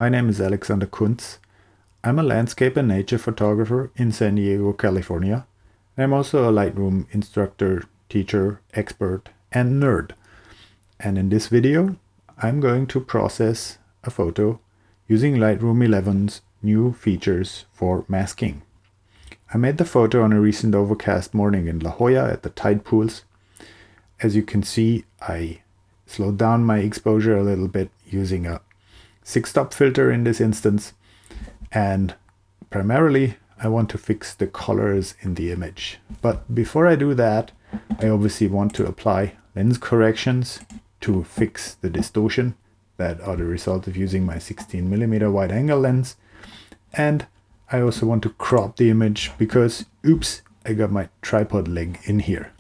My name is Alexander Kuntz. I'm a landscape and nature photographer in San Diego, California. I'm also a Lightroom instructor, teacher, expert, and nerd. And in this video, I'm going to process a photo using Lightroom 11's new features for masking. I made the photo on a recent overcast morning in La Jolla at the tide pools. As you can see, I slowed down my exposure a little bit using a 6-stop filter in this instance, and primarily I want to fix the colors in the image. But before I do that, I obviously want to apply lens corrections to fix the distortion that are the result of using my 16mm wide angle lens. And I also want to crop the image because, oops, I got my tripod leg in here.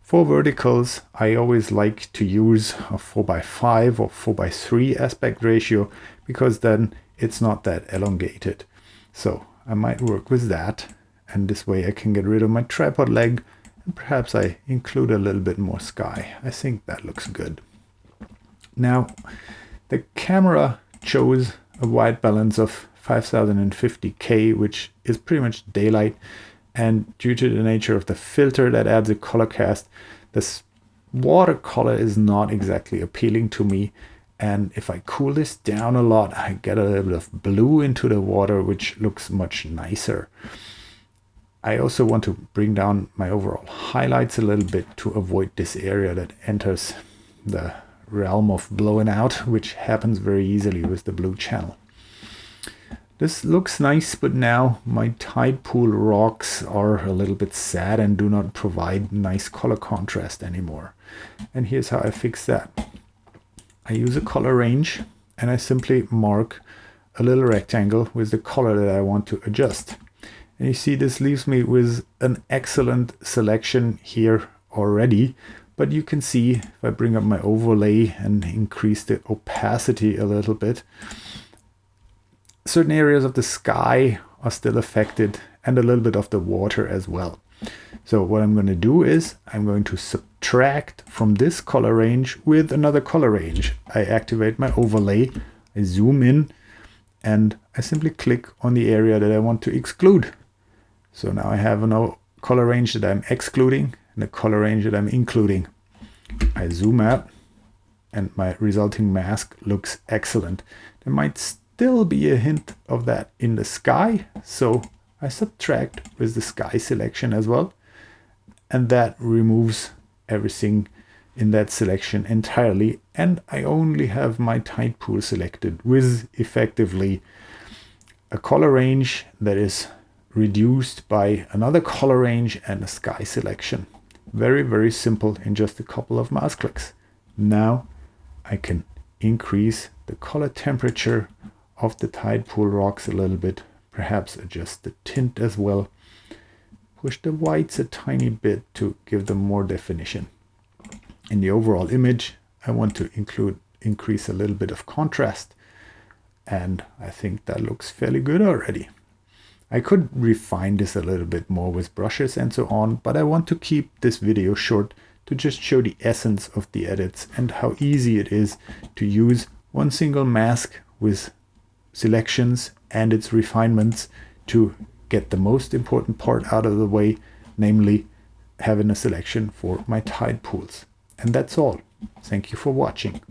For verticals, I always like to use a 4:5 or 4:3 aspect ratio because then it's not that elongated. So I might work with that, and this way I can get rid of my tripod leg and perhaps I include a little bit more sky. I think that looks good. Now, the camera chose a white balance of 5050K, which is pretty much daylight. And due to the nature of the filter that adds a color cast, this watercolor is not exactly appealing to me. And if I cool this down a lot, I get a little bit of blue into the water, which looks much nicer. I also want to bring down my overall highlights a little bit to avoid this area that enters the realm of blowing out, which happens very easily with the blue channel. This looks nice, but now my tide pool rocks are a little bit sad and do not provide nice color contrast anymore. And here's how I fix that. I use a color range and I simply mark a little rectangle with the color that I want to adjust. And you see this leaves me with an excellent selection here already. But you can see if I bring up my overlay and increase the opacity a little bit, certain areas of the sky are still affected and a little bit of the water as well. So what I'm going to do is I'm going to subtract from this color range with another color range. I activate my overlay, I zoom in, and I simply click on the area that I want to exclude. So now I have a color range that I'm excluding and a color range that I'm including. I zoom out and my resulting mask looks excellent. There might still be a hint of that in the sky, so I subtract with the sky selection as well, and that removes everything in that selection entirely, and I only have my tide pool selected with effectively a color range that is reduced by another color range and a sky selection. Very, very simple in just a couple of mouse clicks. Now I can increase the color temperature of the tide pool rocks a little bit, perhaps adjust the tint as well, push the whites a tiny bit to give them more definition. In the overall image, I want to increase a little bit of contrast, and I think that looks fairly good already. I could refine this a little bit more with brushes and so on, but I want to keep this video short to just show the essence of the edits and how easy it is to use one single mask with selections and its refinements to get the most important part out of the way, namely having a selection for my tide pools. And that's all. Thank you for watching.